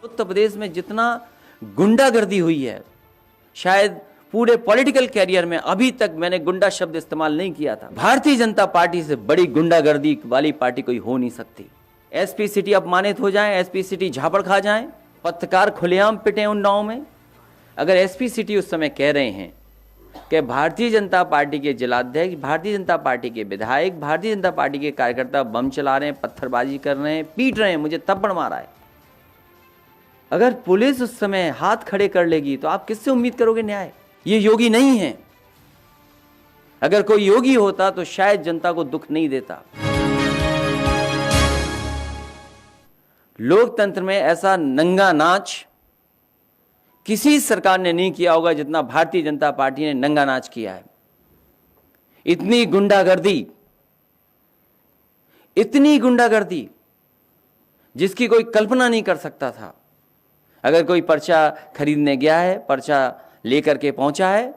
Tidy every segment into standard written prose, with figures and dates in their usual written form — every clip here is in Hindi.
उत्तर प्रदेश में जितना गुंडागर्दी हुई है, शायद पूरे पॉलिटिकल कैरियर में अभी तक मैंने गुंडा शब्द इस्तेमाल नहीं किया था। भारतीय जनता पार्टी से बड़ी गुंडागर्दी वाली पार्टी कोई हो नहीं सकती। एसपी सिटी अपमानित हो जाए, एसपी सिटी झापड़ खा जाए, पत्रकार खुलेआम पिटे उन्नाव में। अगर एसपी सिटी उस समय कह रहे हैं कि भारतीय जनता पार्टी के जिलाध्यक्ष, भारतीय जनता पार्टी के विधायक, भारतीय जनता पार्टी के कार्यकर्ता बम चला रहे हैं, पत्थरबाजी कर रहे हैं, पीट रहे हैं, मुझे थप्पड़ मारा है, अगर पुलिस उस समय हाथ खड़े कर लेगी तो आप किससे उम्मीद करोगे न्याय? ये योगी नहीं है। अगर कोई योगी होता तो शायद जनता को दुख नहीं देता। लोकतंत्र में ऐसा नंगा नाच किसी सरकार ने नहीं किया होगा जितना भारतीय जनता पार्टी ने नंगा नाच किया है। इतनी गुंडागर्दी जिसकी कोई कल्पना नहीं कर सकता था। अगर कोई पर्चा खरीदने गया है, पर्चा लेकर के पहुंचा है,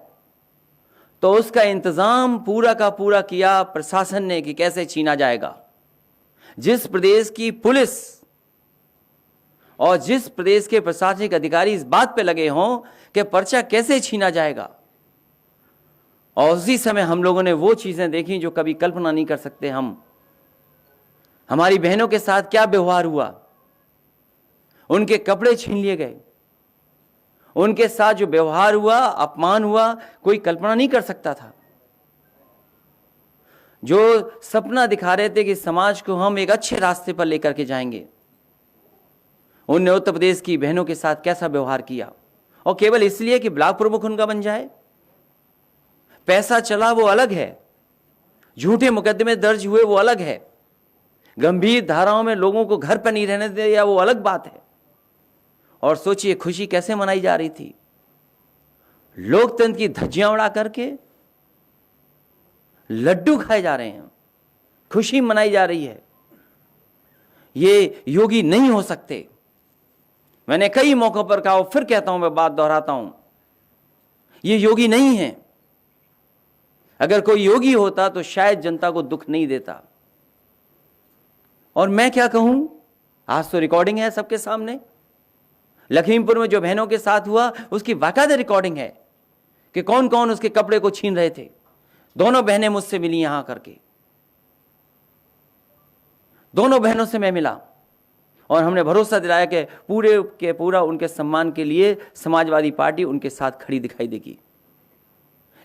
तो उसका इंतजाम पूरा का पूरा किया प्रशासन ने कि कैसे छीना जाएगा। जिस प्रदेश की पुलिस और जिस प्रदेश के प्रशासनिक अधिकारी इस बात पे लगे हों कि पर्चा कैसे छीना जाएगा, और उसी समय हम लोगों ने वो चीजें देखी जो कभी कल्पना नहीं कर सकते हम। हमारी बहनों के साथ क्या व्यवहार हुआ, उनके कपड़े छीन लिए गए, उनके साथ जो व्यवहार हुआ, अपमान हुआ, कोई कल्पना नहीं कर सकता था। जो सपना दिखा रहे थे कि समाज को हम एक अच्छे रास्ते पर लेकर के जाएंगे, उनने उत्तर प्रदेश की बहनों के साथ कैसा व्यवहार किया, और केवल इसलिए कि ब्लॉक प्रमुख उनका बन जाए। पैसा चला वो अलग है, झूठे मुकदमे दर्ज हुए वो अलग है, गंभीर धाराओं में लोगों को घर पर नहीं रहने दिया वो अलग बात है। और सोचिए खुशी कैसे मनाई जा रही थी, लोकतंत्र की धज्जियां उड़ा करके लड्डू खाए जा रहे हैं, खुशी मनाई जा रही है। ये योगी नहीं हो सकते। मैंने कई मौकों पर कहा, फिर कहता हूं, मैं बात दोहराता हूं, ये योगी नहीं है। अगर कोई योगी होता तो शायद जनता को दुख नहीं देता। और मैं क्या कहूं, आज तो रिकॉर्डिंग है सबके सामने। लखीमपुर में जो बहनों के साथ हुआ उसकी बाकायदा रिकॉर्डिंग है कि कौन कौन उसके कपड़े को छीन रहे थे। दोनों बहनें मुझसे मिली यहां करके, दोनों बहनों से मैं मिला और हमने भरोसा दिलाया कि पूरे के पूरा उनके सम्मान के लिए समाजवादी पार्टी उनके साथ खड़ी दिखाई देगी।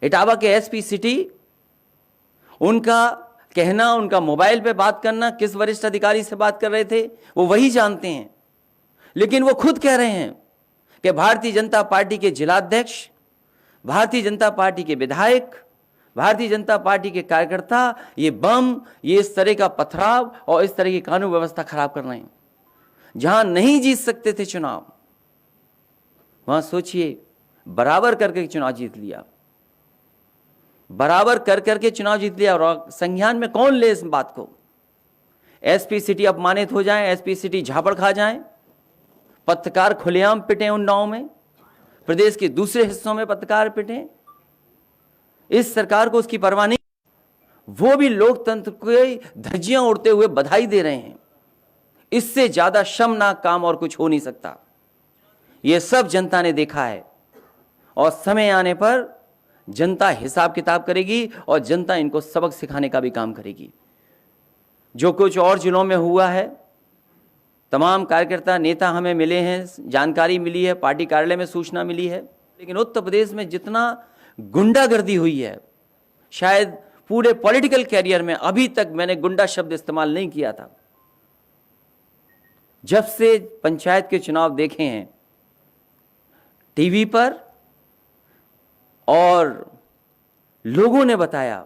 इटावा के एसपी सिटी, उनका कहना, उनका मोबाइल पे बात करना, किस वरिष्ठ अधिकारी से बात कर रहे थे वो वही जानते हैं। लेकिन वो खुद कह रहे हैं कि भारतीय जनता पार्टी के जिलाध्यक्ष, भारतीय जनता पार्टी के विधायक, भारतीय जनता पार्टी के कार्यकर्ता ये बम, ये इस तरह का पथराव और इस तरह की कानून व्यवस्था खराब कर रहे हैं। जहां नहीं जीत सकते थे चुनाव, वहां सोचिए बराबर करके चुनाव जीत लिया, बराबर कर करके चुनाव जीत लिया। और संज्ञान में कौन ले इस बात को? एसपी सिटी अपमानित हो जाए, एसपी सिटी झापड़ खा जाए, पत्रकार खुलेआम पिटे उन्नाव में, प्रदेश के दूसरे हिस्सों में पत्रकार पिटे, इस सरकार को उसकी परवाह नहीं। वो भी लोकतंत्र को धज्जियां उड़ते हुए बधाई दे रहे हैं। इससे ज्यादा शर्मनाक काम और कुछ हो नहीं सकता। ये सब जनता ने देखा है और समय आने पर जनता हिसाब किताब करेगी और जनता इनको सबक सिखाने का भी काम करेगी। जो कुछ और जिलों में हुआ है, तमाम कार्यकर्ता नेता हमें मिले हैं, जानकारी मिली है, पार्टी कार्यालय में सूचना मिली है, लेकिन उत्तर प्रदेश में जितना गुंडागर्दी हुई है, शायद पूरे पॉलिटिकल कैरियर में अभी तक मैंने गुंडा शब्द इस्तेमाल नहीं किया था। जब से पंचायत के चुनाव देखे हैं टीवी पर और लोगों ने बताया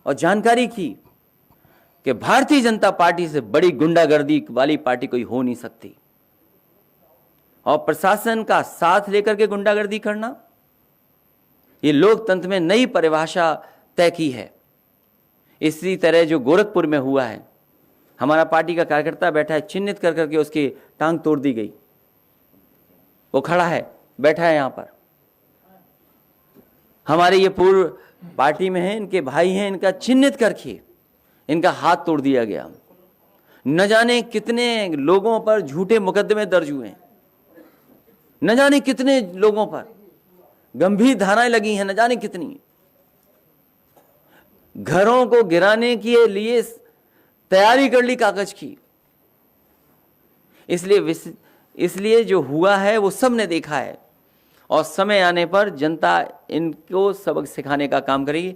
और जानकारी की कि भारतीय जनता पार्टी से बड़ी गुंडागर्दी वाली पार्टी कोई हो नहीं सकती। और प्रशासन का साथ लेकर के गुंडागर्दी करना, ये लोकतंत्र में नई परिभाषा तय की है। इसी तरह जो गोरखपुर में हुआ है, हमारा पार्टी का कार्यकर्ता बैठा है, चिन्हित कर करके उसकी टांग तोड़ दी गई। वो खड़ा है, बैठा है यहां पर। हमारे ये पूर्व पार्टी में है, इनके भाई हैं, इनका चिन्हित करके इनका हाथ तोड़ दिया गया। न जाने कितने लोगों पर झूठे मुकदमे दर्ज हुए हैं। न जाने कितने लोगों पर गंभीर धाराएं लगी हैं, न जाने कितनी। घरों को गिराने के लिए तैयारी कर ली कागज की। इसलिए जो हुआ है वो सबने देखा है, और समय आने पर जनता इनको सबक सिखाने का काम करेगी।